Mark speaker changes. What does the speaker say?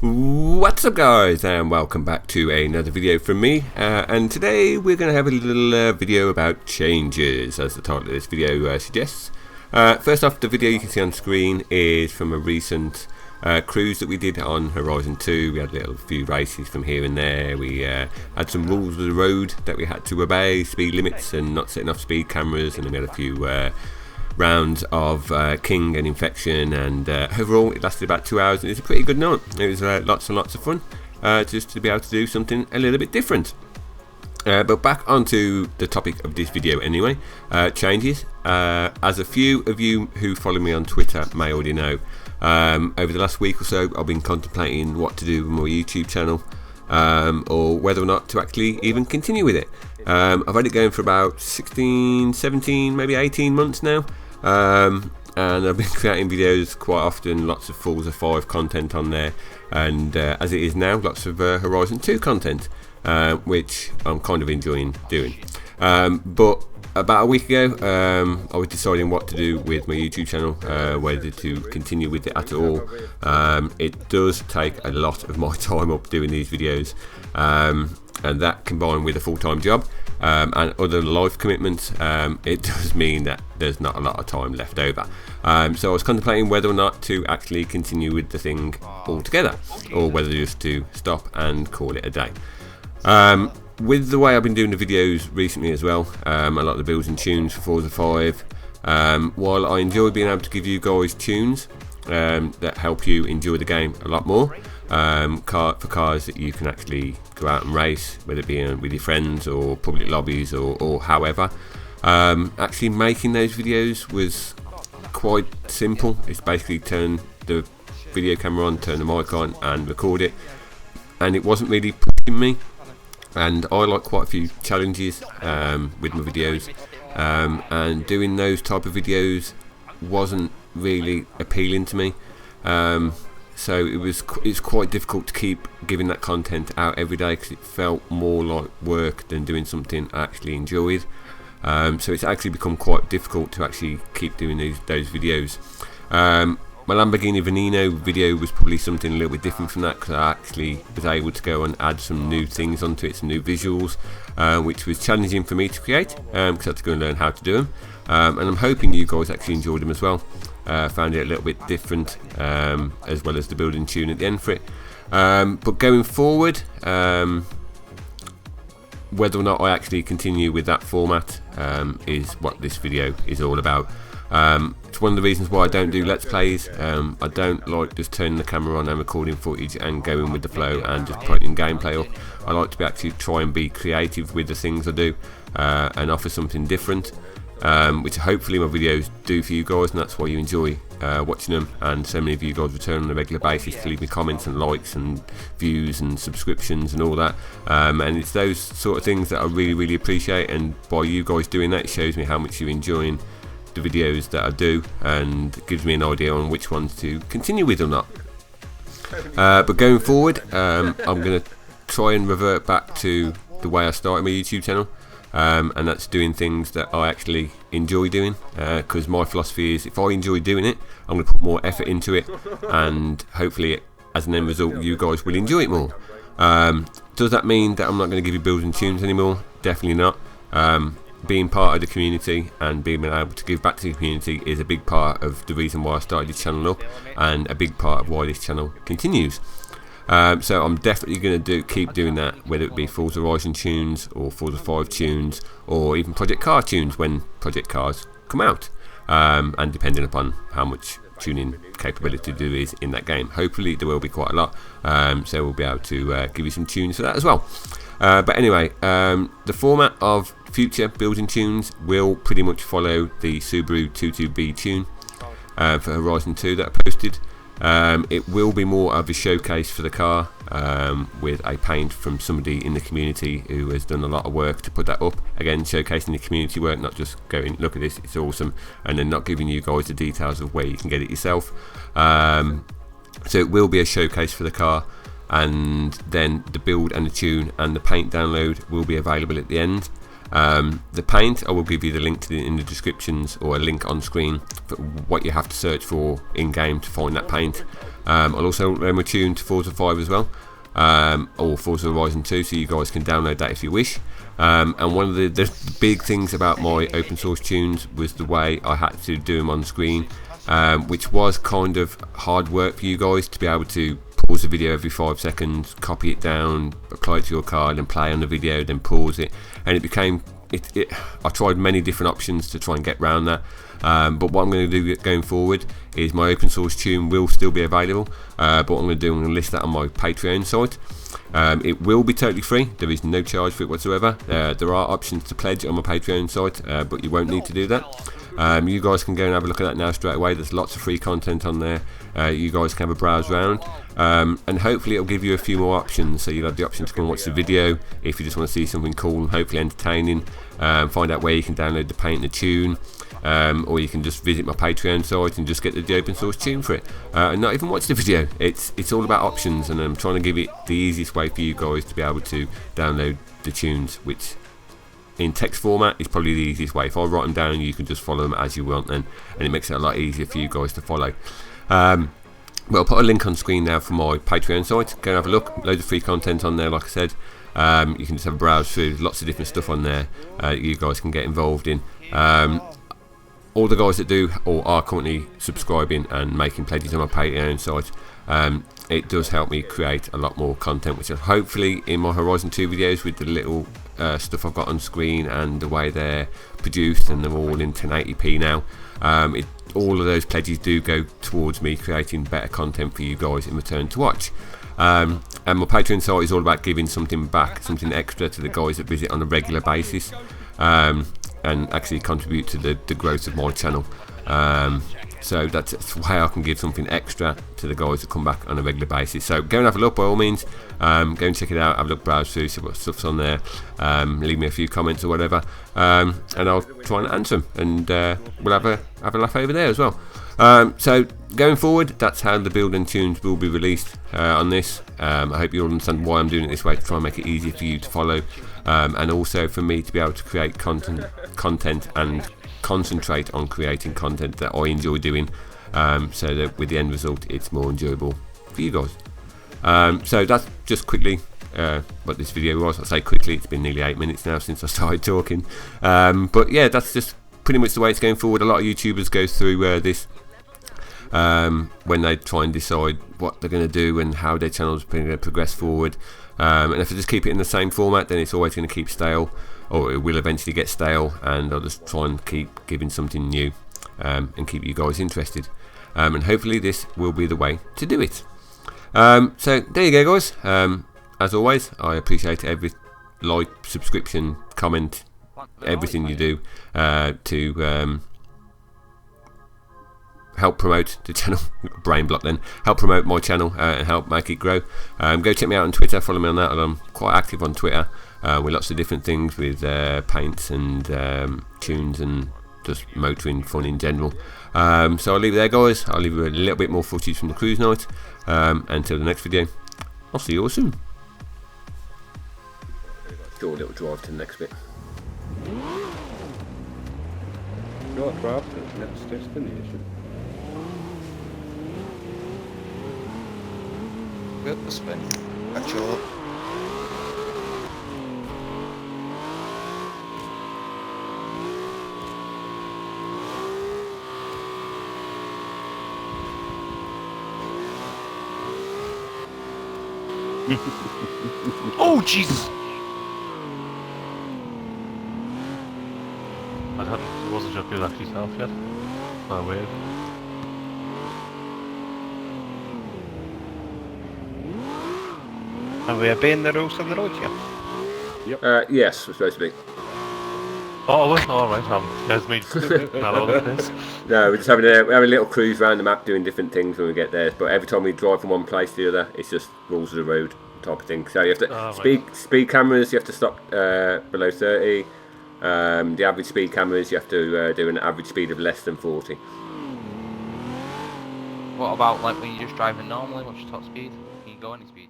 Speaker 1: What's up guys, and welcome back to another video from me, and today we're going to have a little video about changes, as the title of this video suggests. First off, the video you can see on screen is from a recent cruise that we did on Horizon 2. We had a few races from here and there. We had some rules of the road that we had to obey, speed limits and not setting off speed cameras, and then we had a few rounds of King and Infection, and overall it lasted about 2 hours, and it's a pretty good night. It was lots and lots of fun, just to be able to do something a little bit different. But back onto the topic of this video anyway, changes. As a few of you who follow me on Twitter may already know, over the last week or so I've been contemplating what to do with my YouTube channel, or whether or not to actually even continue with it. I've had it going for about 16, 17, maybe 18 months now. And I've been creating videos quite often, lots of Forza 5 content on there, and as it is now, lots of Horizon 2 content, which I'm kind of enjoying doing. But about a week ago, I was deciding what to do with my YouTube channel, whether to continue with it at all. It does take a lot of my time up doing these videos, and that combined with a full-time job and other life commitments, it does mean that there's not a lot of time left over. So I was contemplating whether or not to actually continue with the thing altogether, or whether just to stop and call it a day. With the way I've been doing the videos recently as well, a lot of the builds and tunes for Forza 5, while I enjoy being able to give you guys tunes that help you enjoy the game a lot more, for cars that you can actually go out and race, whether it be with your friends or public lobbies or however. Actually making those videos was quite simple. It's basically turn the video camera on, turn the mic on and record it, and it wasn't really pushing me, and I like quite a few challenges with my videos, and doing those type of videos wasn't really appealing to me. So it's quite difficult to keep giving that content out every day, because it felt more like work than doing something I actually enjoyed. So it's actually become quite difficult to actually keep doing those videos. My Lamborghini Veneno video was probably something a little bit different from that, because I actually was able to go and add some new things onto it, some new visuals, which was challenging for me to create, because I had to go and learn how to do them. And I'm hoping you guys actually enjoyed them as well. Found it a little bit different, as well as the building tune at the end for it. But going forward, whether or not I actually continue with that format is what this video is all about. It's one of the reasons why I don't do Let's Plays. I don't like just turning the camera on and recording footage and going with the flow and just putting gameplay up. I like to actually try and be creative with the things I do, and offer something different, which hopefully my videos do for you guys, and that's why you enjoy watching them. And so many of you guys return on a regular basis to leave me comments and likes and views and subscriptions and all that, and it's those sort of things that I really appreciate, and by you guys doing that, it shows me how much you're enjoying the videos that I do, and gives me an idea on which ones to continue with or not. But going forward, I'm going to try and revert back to the way I started my YouTube channel, and that's doing things that I actually enjoy doing, because my philosophy is, if I enjoy doing it, I'm going to put more effort into it, and hopefully as an end result you guys will enjoy it more. Does that mean that I'm not going to give you builds and tunes anymore? Definitely not. Being part of the community and being able to give back to the community is a big part of the reason why I started this channel up, and a big part of why this channel continues. So I'm definitely going to keep doing that, whether it be Forza Horizon tunes or Forza 5 tunes, or even Project Car tunes when Project Cars come out, and depending upon how much tuning capability there is in that game. Hopefully there will be quite a lot, so we'll be able to give you some tunes for that as well. But anyway, the format of future building tunes will pretty much follow the Subaru 22B tune for Horizon 2 that I posted. It will be more of a showcase for the car, with a paint from somebody in the community who has done a lot of work to put that up. Again, showcasing the community work, not just going, look at this, it's awesome, and then not giving you guys the details of where you can get it yourself. So it will be a showcase for the car, and then the build and the tune and the paint download will be available at the end. The paint, I will give you the link in the descriptions, or a link on screen for what you have to search for in game to find that paint. I'll also tune to Forza 5 as well, or Forza Horizon 2, so you guys can download that if you wish. And one of the big things about my open source tunes was the way I had to do them on screen, which was kind of hard work for you guys to be able to pause the video every 5 seconds, copy it down, apply it to your card, and play on the video, then pause it, and it became I tried many different options to try and get around that. But what I'm going to do going forward is my open source tune will still be available, but what I'm going to do, I'm going to list that on my Patreon site. It will be totally free, there is no charge for it whatsoever. There are options to pledge on my Patreon site, but you won't need to do that. You guys can go and have a look at that now straight away. There's lots of free content on there. You guys can have a browse around, and hopefully it'll give you a few more options, so you'll have the option to come and watch the video if you just want to see something cool and hopefully entertaining. Find out where you can download the paint and the tune, or you can just visit my Patreon site and just get the open source tune for it, and not even watch the video. It's all about options, and I'm trying to give it the easiest way for you guys to be able to download the tunes, which in text format is probably the easiest way. If I write them down, you can just follow them as you want then, and it makes it a lot easier for you guys to follow. Well, I'll put a link on screen now for my Patreon site. Go and have a look. Loads of free content on there, like I said. You can just have a browse through. Lots of different stuff on there you guys can get involved in. All the guys that do or are currently subscribing and making pledges on my Patreon site, it does help me create a lot more content, which is hopefully in my Horizon 2 videos with the little stuff I've got on screen and the way they're produced, and they're all in 1080p now. All of those pledges do go towards me creating better content for you guys in return to watch. And my Patreon site is all about giving something back, something extra to the guys that visit on a regular basis, and actually contribute to the growth of my channel. So that's the way I can give something extra to the guys that come back on a regular basis. So go and have a look by all means. Go and check it out, have a look, browse through, see what stuff's on there, leave me a few comments or whatever, and I'll try and answer them, and we'll have a laugh over there as well. So going forward, that's how the build and tunes will be released on this. I hope you all understand why I'm doing it this way, to try and make it easier for you to follow, and also for me to be able to create content and concentrate on creating content that I enjoy doing, so that with the end result it's more enjoyable for you guys. So that's just quickly what this video was. I say quickly, it's been nearly 8 minutes now since I started talking, but yeah, that's just pretty much the way it's going forward. A lot of YouTubers go through this when they try and decide what they're going to do and how their channel's going to progress forward, and if they just keep it in the same format, then it's always going to keep stale, or it will eventually get stale, and I'll just try and keep giving something new, and keep you guys interested, and hopefully this will be the way to do it. So there you go, guys. As always, I appreciate every like, subscription, comment, everything you do to help promote the channel. Brain block then. Help promote my channel and help make it grow. Go check me out on Twitter, follow me on that. I'm quite active on Twitter with lots of different things, with paints and tunes and just motoring fun in general. So I'll leave it there, guys. I'll leave you a little bit more footage from the cruise night. Until the next video, I'll see you all soon. Do a little drive to the next bit.
Speaker 2: Short drive to the next destination.
Speaker 3: Good spin. Catch you up. Oh Jesus!
Speaker 4: I wasn't sure if you'd actually self yet. Oh, weird.
Speaker 3: Have we been the rules of the road yet?
Speaker 2: Yep.
Speaker 1: Yes, we're supposed to be.
Speaker 4: Oh, well, alright, there's me. Not all of this.
Speaker 1: No, we're just having a little cruise around the map, doing different things when we get there. But every time we drive from one place to the other, it's just rules of the road type of thing. So you have to speed cameras. You have to stop below 30. The average speed cameras, you have to do an average speed of less than 40.
Speaker 5: What about like when you're just driving normally? What's your top speed? Can you go any speed?